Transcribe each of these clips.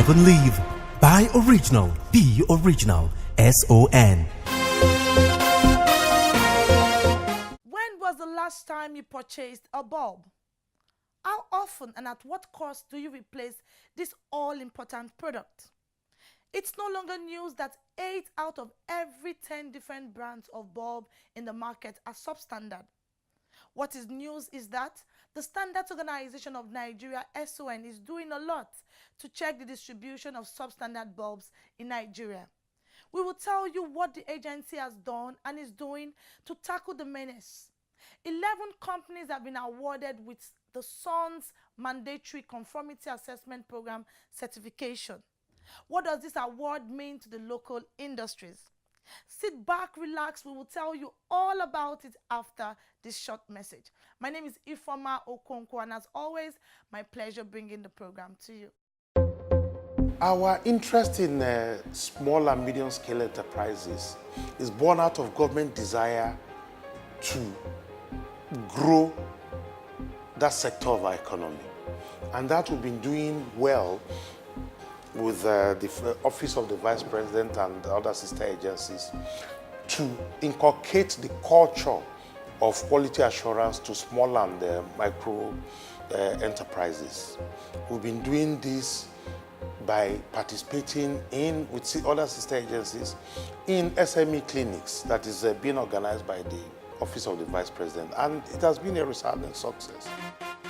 Live and Live. Buy original, be original. SON. When was the last time you purchased a bulb? How often and at what cost do you replace this all-important product? It's no longer news that 8 out of every 10 different brands of bulb in the market are substandard. What is news is that the Standards Organization of Nigeria, SON, is doing a lot to check the distribution of substandard bulbs in Nigeria. We will tell you what the agency has done and is doing to tackle the menace. 11 companies have been awarded with the SON's Mandatory Conformity Assessment Program certification. What does this award mean to the local industries? Sit back, relax. We will tell you all about it after this short message. My name is Ifeoma Okonkwo, and as always, my pleasure bringing the program to you. Our interest in small and medium-scale enterprises is born out of government desire to grow that sector of our economy. And that we've been doing well with the Office of the Vice President and other sister agencies to inculcate the culture of quality assurance to small and micro enterprises. We've been doing this by participating with other sister agencies in SME clinics that is being organized by the Office of the Vice President, and it has been a resounding success.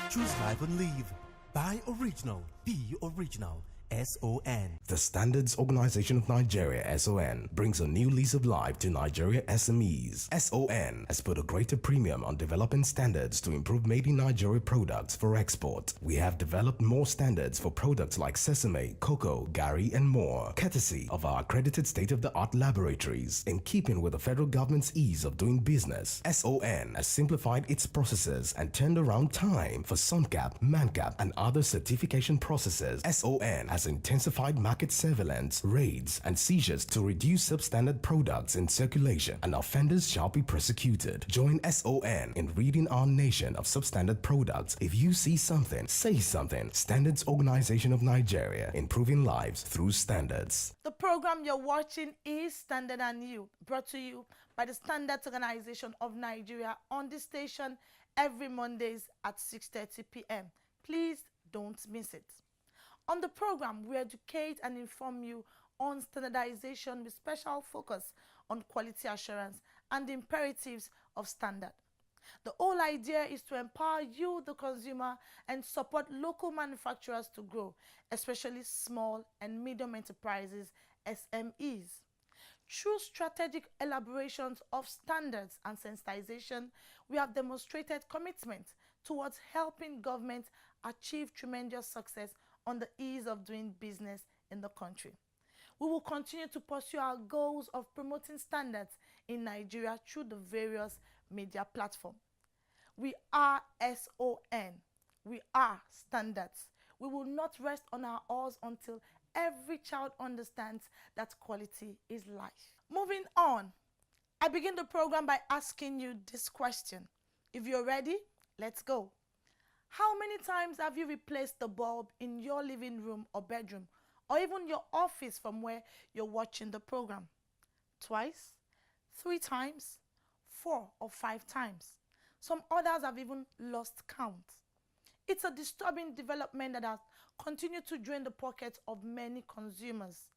Choose Live and Live. Buy original, be original. SON. The Standards Organization of Nigeria, SON, brings a new lease of life to Nigeria SMEs. SON has put a greater premium on developing standards to improve made in Nigeria products for export. We have developed more standards for products like sesame, cocoa, gari, and more, courtesy of our accredited state-of-the-art laboratories. In keeping with the federal government's ease of doing business, SON has simplified its processes and turned around time for SUNCAP, MANCAP, and other certification processes. SON has intensified market surveillance, raids, and seizures to reduce substandard products in circulation, and offenders shall be prosecuted. Join SON in ridding our nation of substandard products. If you see something, say something. Standards Organization of Nigeria, improving lives through standards. The program you're watching is Standard and You, brought to you by the Standards Organization of Nigeria on this station every Mondays at 6:30 p.m. Please don't miss it. On the program, we educate and inform you on standardization with special focus on quality assurance and the imperatives of standard. The whole idea is to empower you, the consumer, and support local manufacturers to grow, especially small and medium enterprises, SMEs. Through strategic elaborations of standards and sensitization, we have demonstrated commitment towards helping government achieve tremendous success on the ease of doing business in the country. We will continue to pursue our goals of promoting standards in Nigeria through the various media platforms. We are SON. We are standards. We will not rest on our oars until every child understands that quality is life. Moving on, I begin the program by asking you this question. If you're ready, let's go. How many times have you replaced the bulb in your living room or bedroom, or even your office from where you're watching the program? Twice? 3 times? 4 or 5 times? Some others have even lost count. It's a disturbing development that has continued to drain the pockets of many consumers.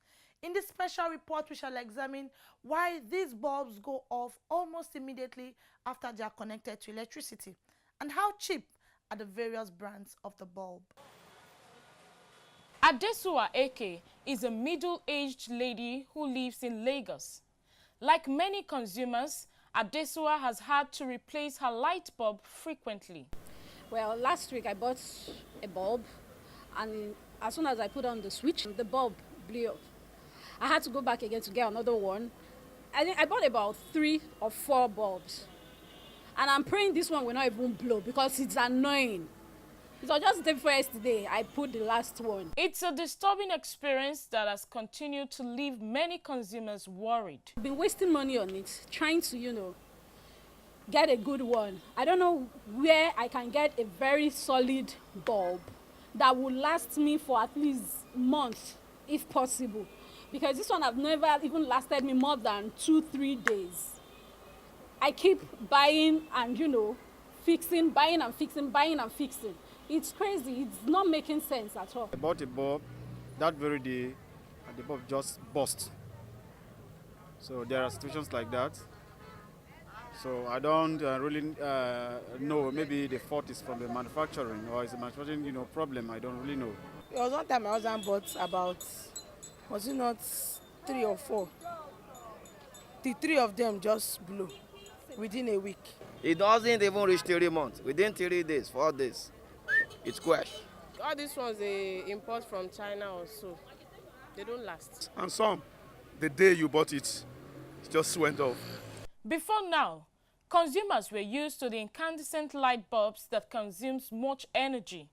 In this special report, we shall examine why these bulbs go off almost immediately after they are connected to electricity, and how cheap are the various brands of the bulb. Adesua Eke is a middle-aged lady who lives in Lagos. Like many consumers, Adesua has had to replace her light bulb frequently. Well, last week I bought a bulb, and as soon as I put on the switch, the bulb blew up. I had to go back again to get another one. I bought about 3 or 4 bulbs. And I'm praying this one will not even blow because it's annoying. It was just the first day I put the last one. It's a disturbing experience that has continued to leave many consumers worried. I've been wasting money on it, trying to, get a good one. I don't know where I can get a very solid bulb that will last me for at least months if possible, because this one have never even lasted me more than 2-3 days. I keep buying and, you know, fixing, buying and fixing, buying and fixing. It's crazy. It's not making sense at all. I bought a bulb that very day, and the bulb just burst. So there are situations like that. So I don't really know. Maybe the fault is from the manufacturing, or is the manufacturing, problem. I don't really know. There was one time my husband bought about, was it not 3 or 4? The 3 of them just blew within a week. It doesn't even reach 3 months. Within 3 days, 4 days, it's crashed. All these ones they import from China or so. They don't last. And some, the day you bought it just went off. Before now, consumers were used to the incandescent light bulbs that consumes much energy.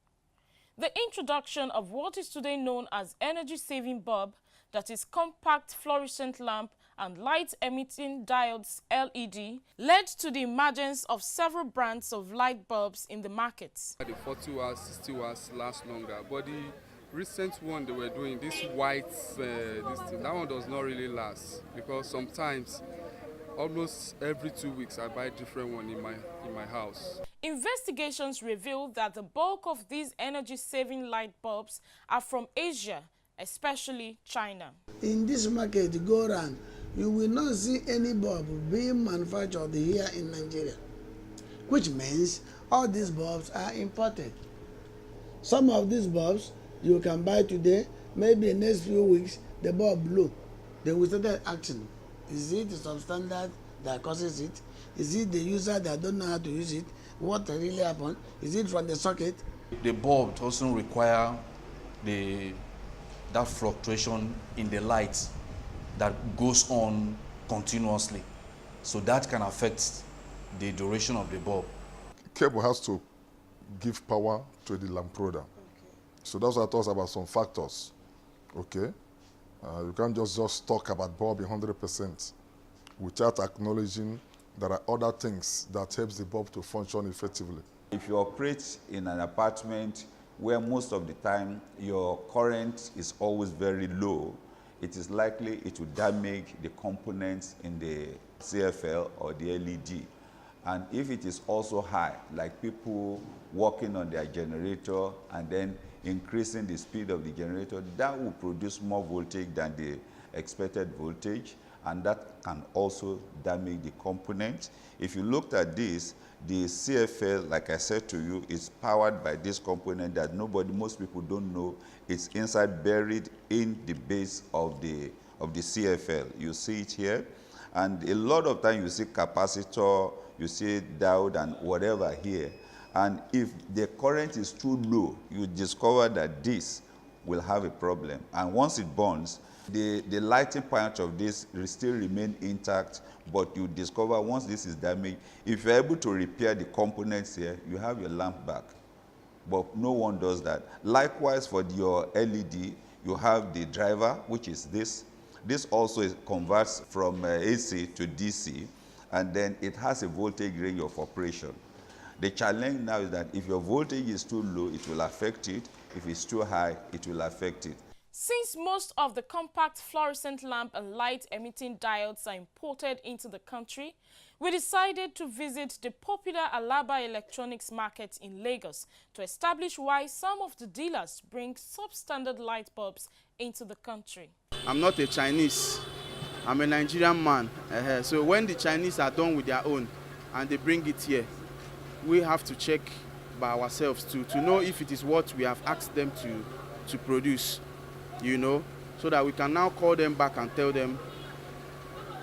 The introduction of what is today known as energy-saving bulb, that is compact fluorescent lamp and light-emitting diodes LED, led to the emergence of several brands of light bulbs in the markets. The 40 hours, 60 hours last longer, but the recent one they were doing, this white, this thing, that one does not really last, because sometimes, almost every 2 weeks, I buy a different one in my house. Investigations reveal that the bulk of these energy-saving light bulbs are from Asia, especially China. In this market, go around, you will not see any bulb being manufactured here in Nigeria, which means all these bulbs are imported. Some of these bulbs you can buy today, maybe in the next few weeks, the bulb blew. They will start acting. Is it the substandard that causes it? Is it the user that don't know how to use it? What really happened? Is it from the socket? The bulb doesn't require that fluctuation in the light that goes on continuously. So that can affect the duration of the bulb. Cable has to give power to the lamproder. So that's what I talk about some factors. Okay? You can't just talk about bulb 100% without acknowledging there are other things that helps the bulb to function effectively. If you operate in an apartment where most of the time your current is always very low, it is likely it will damage the components in the CFL or the LED. And if it is also high, like people working on their generator and then increasing the speed of the generator, that will produce more voltage than the expected voltage, and that can also damage the component. If you looked at this, the CFL, like I said to you, is powered by this component that most people don't know. It's inside, buried in the base of the CFL. You see it here. And a lot of time you see capacitor, you see diode and whatever here. And if the current is too low, you discover that this will have a problem. And once it burns, the lighting part of this will still remain intact, but you discover once this is damaged, if you're able to repair the components here, you have your lamp back. But no one does that. Likewise, for your LED, you have the driver, which is this. This also converts from AC to DC, and then it has a voltage range of operation. The challenge now is that if your voltage is too low, it will affect it. If it's too high, it will affect it. Since most of the compact fluorescent lamp and light-emitting diodes are imported into the country, we decided to visit the popular Alaba Electronics Market in Lagos to establish why some of the dealers bring substandard light bulbs into the country. I'm not a Chinese. I'm a Nigerian man. So when the Chinese are done with their own and they bring it here, we have to check by ourselves to know if it is what we have asked them to produce, so that we can now call them back and tell them,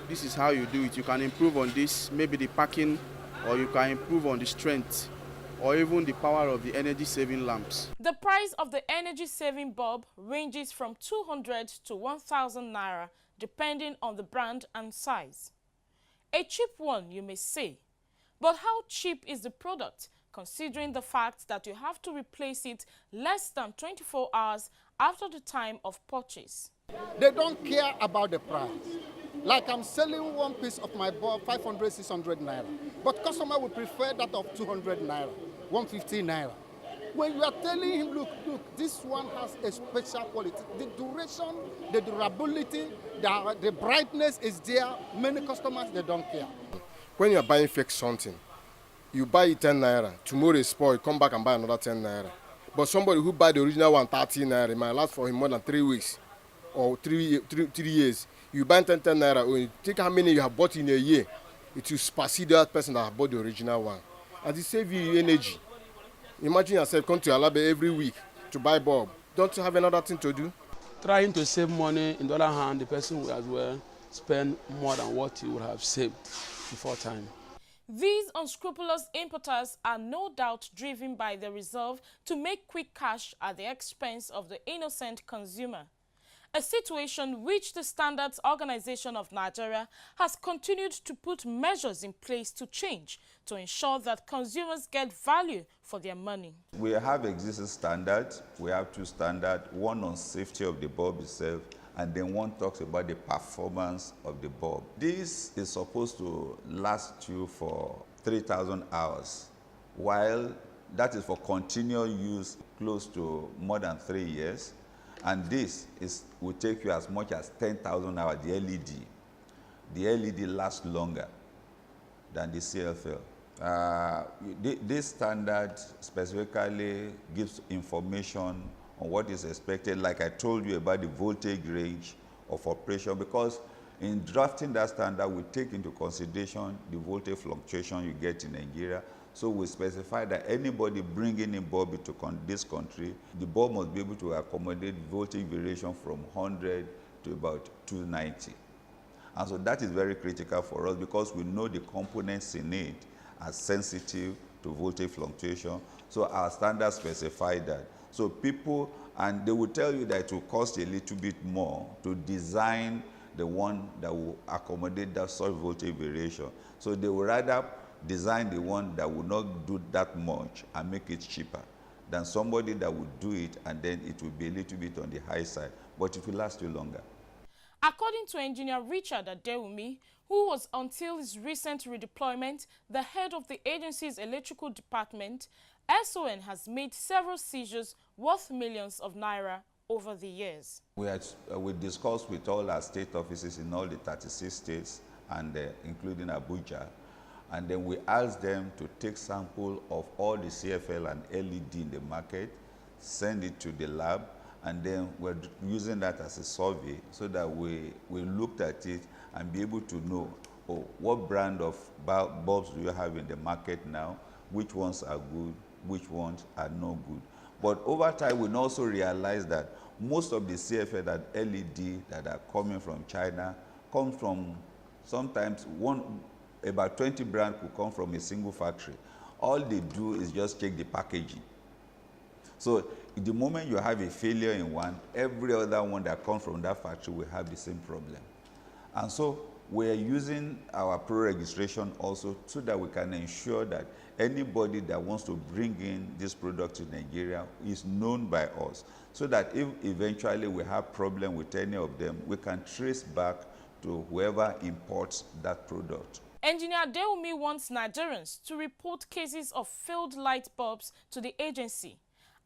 this is how you do it. You can improve on this, maybe the packing, or you can improve on the strength, or even the power of the energy-saving lamps. The price of the energy-saving bulb ranges from 200 to 1,000 naira, depending on the brand and size. A cheap one, you may say. But how cheap is the product, considering the fact that you have to replace it less than 24 hours after the time of purchase? They don't care about the price. Like I'm selling one piece of my bulb 500, 600 naira. But customer would prefer that of 200 naira, 150 naira. When you are telling him, look, this one has a special quality. The duration, the durability, the brightness is there. Many customers, they don't care. When you are buying fake something, you buy it 10 naira. Tomorrow it's spoiled, come back and buy another 10 naira. But somebody who buy the original one 30 naira, it might last for him more than 3 weeks or 3 years. You buy 10 naira, or you take how many you have bought in a year, it will supersede that person that have bought the original one. And it saves you energy. Imagine yourself come to Alabe every week to buy bulb. Don't you have another thing to do? Trying to save money, in the other hand, the person will as well spend more than what he would have saved before time. These unscrupulous importers are no doubt driven by the resolve to make quick cash at the expense of the innocent consumer. A situation which the Standards Organization of Nigeria has continued to put measures in place to change to ensure that consumers get value for their money. We have existing standards. We have two standards, one on safety of the bulb itself, and then one talks about the performance of the bulb. This is supposed to last you for 3,000 hours, while that is for continual use close to more than 3 years. And this will take you as much as 10,000 hours, the LED. The LED lasts longer than the CFL. This standard specifically gives information on what is expected, like I told you about the voltage range of operation, because in drafting that standard, we take into consideration the voltage fluctuation you get in Nigeria. So we specify that anybody bringing in bulb into this country, the bulb must be able to accommodate voltage variation from 100 to about 290. And so that is very critical for us because we know the components in it are sensitive to voltage fluctuation. So our standards specify that. So people, and they will tell you that it will cost a little bit more to design the one that will accommodate that such voltage variation. So they will rather design the one that will not do that much and make it cheaper than somebody that will do it and then it will be a little bit on the high side, but it will last you longer. According to engineer Richard Adewumi, who was until his recent redeployment the head of the agency's electrical department, SON has made several seizures worth millions of naira over the years. We discussed with all our state offices in all the 36 states and including Abuja. And then we asked them to take sample of all the CFL and LED in the market, send it to the lab, and then we're using that as a survey so that we looked at it and be able to know, what brand of bulbs do you have in the market now, which ones are good, which ones are no good. But over time, we also realized that most of the CFL and LED that are coming from China come from sometimes about 20 brands could come from a single factory. All they do is just check the packaging. So the moment you have a failure in one, every other one that comes from that factory will have the same problem. And so we're using our pro-registration also so that we can ensure that anybody that wants to bring in this product to Nigeria is known by us, so that if eventually we have problem with any of them, we can trace back to whoever imports that product. Engineer Adewumi wants Nigerians to report cases of failed light bulbs to the agency,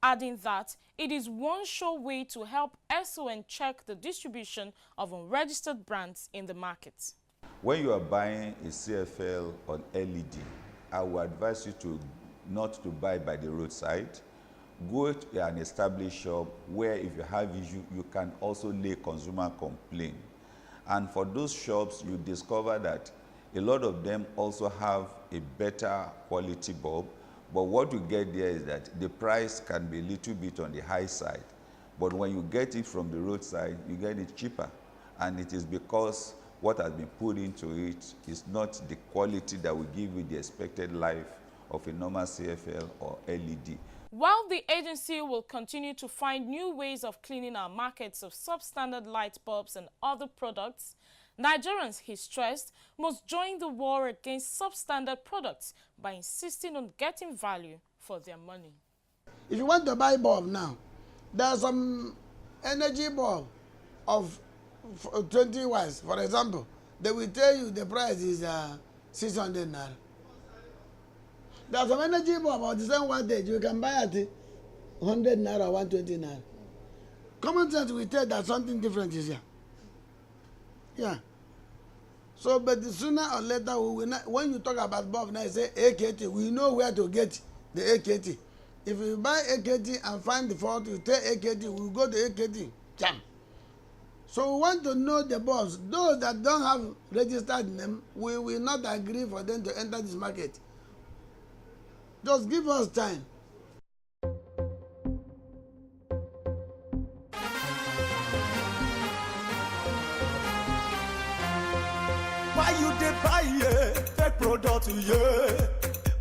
adding that it is one sure way to help SON check the distribution of unregistered brands in the market. When you are buying a CFL on LED, I would advise you not to buy by the roadside. Go to an established shop where if you have issue, you can also lay consumer complaint. And for those shops, you discover that a lot of them also have a better quality bulb, but what you get there is that the price can be a little bit on the high side. But when you get it from the roadside, you get it cheaper. And it is because what has been put into it is not the quality that will give you the expected life of a normal CFL or LED. While the agency will continue to find new ways of cleaning our markets of substandard light bulbs and other products, Nigerians, he stressed, must join the war against substandard products by insisting on getting value for their money. If you want to buy bulb now, there's some energy bulb of 20 watts, for example. They will tell you the price is 600 naira. There's some energy bulb of the same wattage you can buy at 100 naira, 120 naira. Common sense will tell that something different is here. Yeah. So, but sooner or later, we will not, when you talk about bulb now, you say AKT, we know where to get the AKT. If you buy AKT and find the fault, you tell AKT, we will go to AKT. Jam. So we want to know the bulbs. Those that don't have registered name, we will not agree for them to enter this market. Just give us time. Why you dey buy fake product, yeah?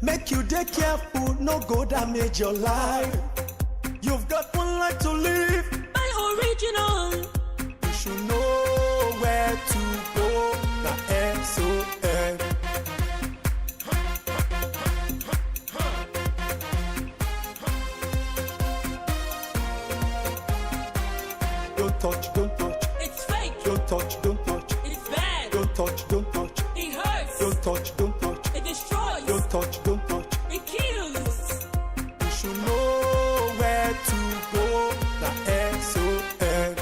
Make you dey careful, no go damage your life. You've got one life to live. Buy original. You should know where to go. The SON. Don't touch, don't touch. It's fake. Don't touch, don't touch. It's bad. Don't touch, don't touch. It hurts. Don't touch, don't touch. It destroys. Don't touch, don't touch. It kills. You should know where to go. The SON.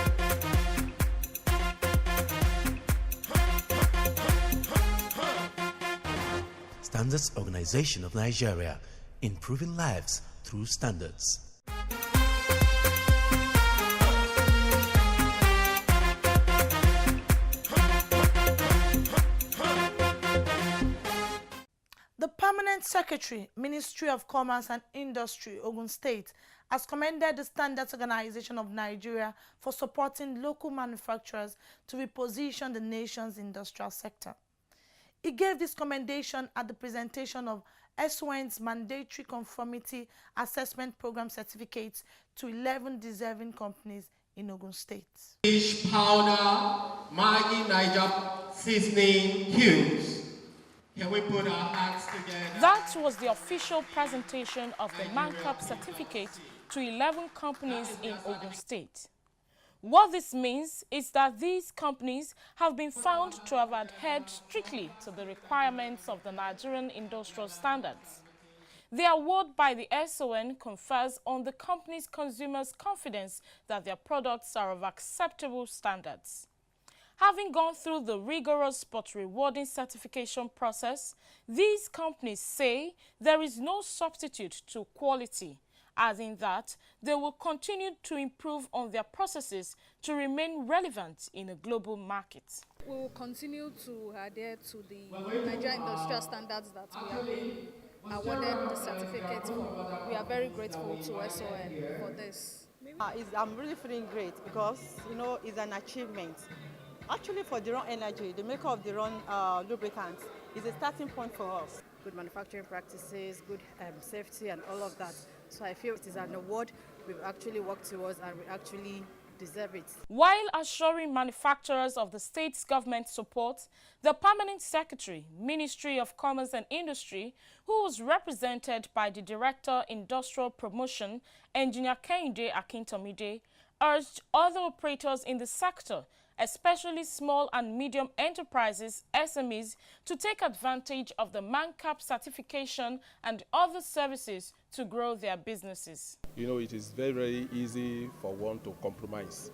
Standards Organization of Nigeria, improving lives through standards. The Permanent Secretary, Ministry of Commerce and Industry, Ogun State, has commended the Standards Organization of Nigeria for supporting local manufacturers to reposition the nation's industrial sector. He gave this commendation at the presentation of SON's mandatory conformity assessment program certificates to 11 deserving companies in Ogun State. Fish powder, Maggi Niger seasoning cubes. Can we put our hands together? That was the official presentation of the ManCap certificate to 11 companies in Ogun State. What this means is that these companies have been found to have adhered strictly to the requirements of the Nigerian industrial standards. The award by the SON confers on the company's consumers' confidence that their products are of acceptable standards. Having gone through the rigorous but rewarding certification process, these companies say there is no substitute to quality, as in that they will continue to improve on their processes to remain relevant in a global market. We will continue to adhere to the Nigerian industrial standards that we have been awarded the certificate for. We are very grateful to SON for this. I'm really feeling great because, it's an achievement. Actually, for Diron Energy, the maker of Diron lubricants, is a starting point for us. Good manufacturing practices, good safety and all of that. So I feel it is an award we've actually worked towards and we actually deserve it. While assuring manufacturers of the state's government support, the Permanent Secretary, Ministry of Commerce and Industry, who was represented by the Director, Industrial Promotion, Engineer Kehinde Akintomide, urged other operators in the sector, especially small and medium enterprises, SMEs, to take advantage of the ManCap certification and other services to grow their businesses. It is very, very easy for one to compromise.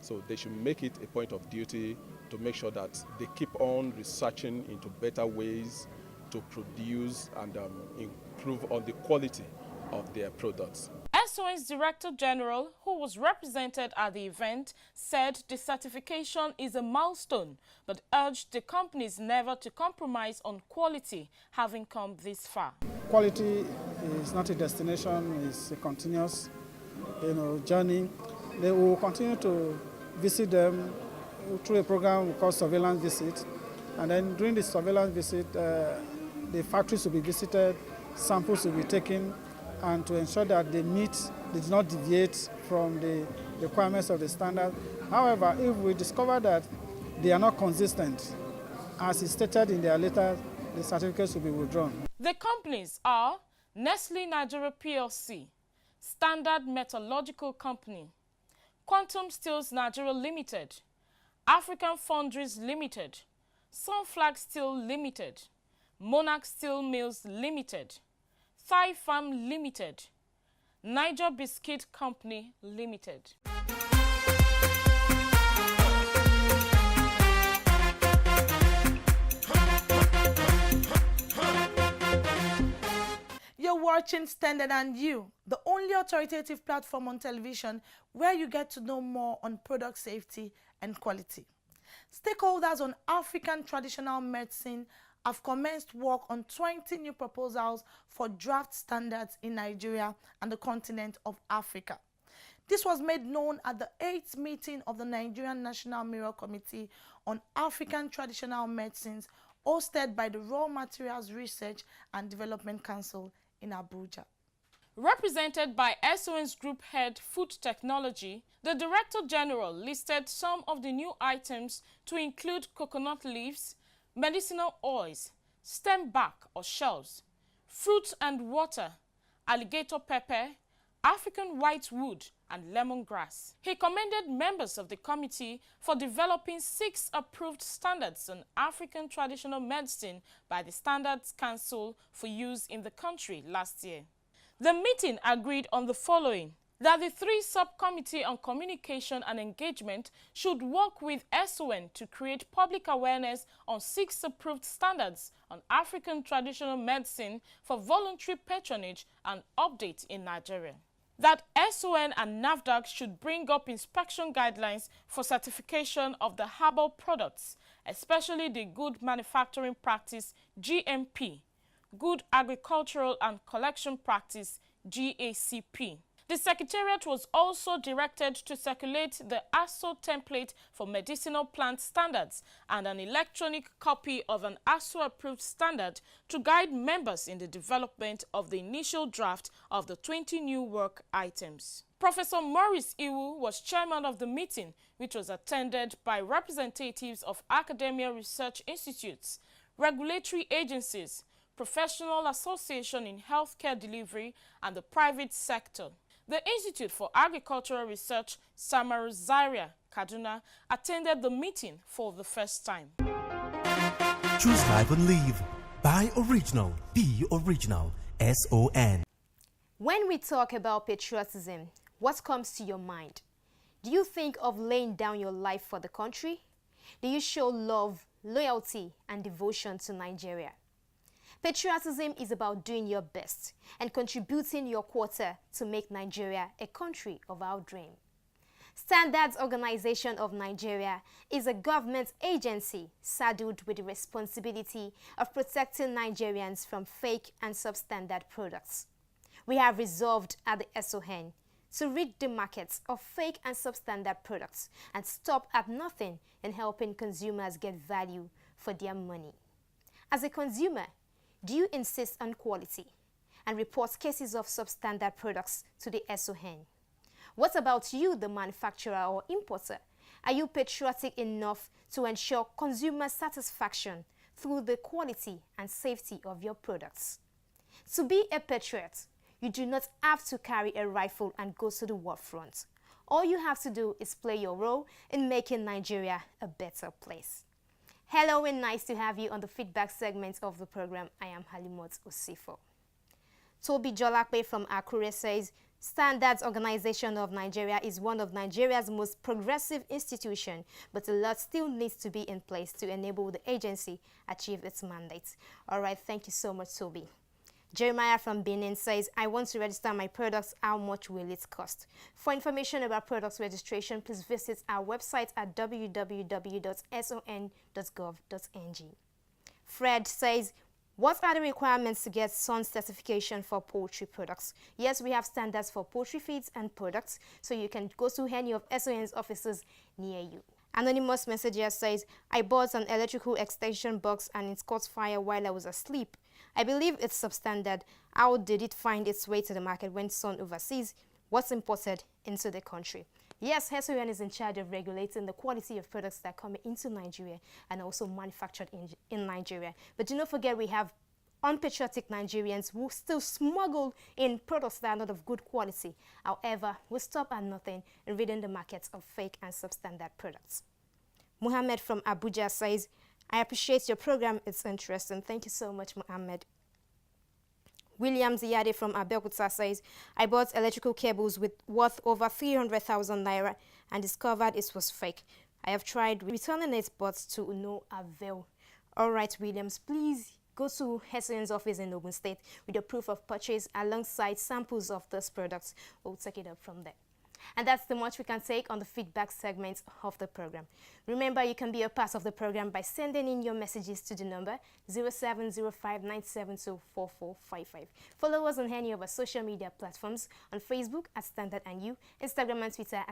So they should make it a point of duty to make sure that they keep on researching into better ways to produce and improve on the quality of their products. SON's Director General, who was represented at the event, said the certification is a milestone, but urged the companies never to compromise on quality, having come this far. Quality is not a destination, it's a continuous journey. They will continue to visit them through a program we call surveillance visit. And then during the surveillance visit, the factories will be visited, samples will be taken, and to ensure that they do not deviate from the requirements of the standard. However, if we discover that they are not consistent, as is stated in their letter, the certificates will be withdrawn. The companies are Nestle Nigeria PLC, Standard Metallurgical Company, Quantum Steels Nigeria Limited, African Foundries Limited, Sunflag Steel Limited, Monarch Steel Mills Limited, Thai Farm Limited, Niger Biscuit Company Limited. You're watching Standard and You, the only authoritative platform on television where you get to know more on product safety and quality. Stakeholders on African traditional medicine have commenced work on 20 new proposals for draft standards in Nigeria and the continent of Africa. This was made known at the 8th meeting of the Nigerian National Mirror Committee on African Traditional Medicines, hosted by the Raw Materials Research and Development Council in Abuja. Represented by SON's Group Head Food Technology, the Director General listed some of the new items to include coconut leaves, medicinal oils, stem bark or shells, fruit and water, alligator pepper, African white wood, and lemongrass. He commended members of the committee for developing 6 approved standards on African traditional medicine by the Standards Council for use in the country last year. The meeting agreed on the following: that the 3 subcommittee on communication and engagement should work with SON to create public awareness on 6 approved standards on African traditional medicine for voluntary patronage and update in Nigeria. That SON and NAFDAC should bring up inspection guidelines for certification of the herbal products, especially the Good Manufacturing Practice (GMP), Good Agricultural and Collection Practice (GACP). The Secretariat was also directed to circulate the ASO template for medicinal plant standards and an electronic copy of an ASO-approved standard to guide members in the development of the initial draft of the 20 new work items. Professor Maurice Iwu was chairman of the meeting, which was attended by representatives of academia research institutes, regulatory agencies, professional association in healthcare delivery, and the private sector. The Institute for Agricultural Research, Samaru Zaria, Kaduna, attended the meeting for the first time. Choose life and live. Buy original. Be original. SON. When we talk about patriotism, what comes to your mind? Do you think of laying down your life for the country? Do you show love, loyalty, and devotion to Nigeria? Patriotism is about doing your best and contributing your quota to make Nigeria a country of our dream. Standards Organization of Nigeria is a government agency saddled with the responsibility of protecting Nigerians from fake and substandard products. We have resolved at the SON to rid the markets of fake and substandard products and stop at nothing in helping consumers get value for their money. As a consumer, do you insist on quality and report cases of substandard products to the SON? What about you, the manufacturer or importer? Are you patriotic enough to ensure consumer satisfaction through the quality and safety of your products? To be a patriot, you do not have to carry a rifle and go to the war front. All you have to do is play your role in making Nigeria a better place. Hello and nice to have you on the feedback segment of the program. I am Halimot Osifo. Toby Jolakwe from Akure says, Standards Organization of Nigeria is one of Nigeria's most progressive institutions, but a lot still needs to be in place to enable the agency achieve its mandate. All right, thank you so much, Toby. Jeremiah from Benin says, I want to register my products. How much will it cost? For information about products registration, please visit our website at www.son.gov.ng. Fred says, what are the requirements to get SON certification for poultry products? Yes, we have standards for poultry feeds and products, so you can go to any of SON's offices near you. Anonymous Messenger says, I bought an electrical extension box and it caught fire while I was asleep. I believe it's substandard. How did it find its way to the market when SON overseas what's imported into the country? Yes, SON is in charge of regulating the quality of products that come into Nigeria and also manufactured in Nigeria. But do not forget, we have unpatriotic Nigerians who still smuggle in products that are not of good quality. However, we stop at nothing in reading the markets of fake and substandard products. Muhammad from Abuja says, I appreciate your program. It's interesting. Thank you so much, Muhammad. William Ziyade from Abeokuta says, I bought electrical cables worth over 300,000 naira and discovered it was fake. I have tried returning it, but to no avail. All right, Williams, please go to SON's office in Ogun State with your proof of purchase alongside samples of those products. We'll take it up from there. And that's the much we can take on the feedback segment of the program. Remember, you can be a part of the program by sending in your messages to the number 0705-972-4455. Follow us on any of our social media platforms, on Facebook at Standard and You, Instagram and Twitter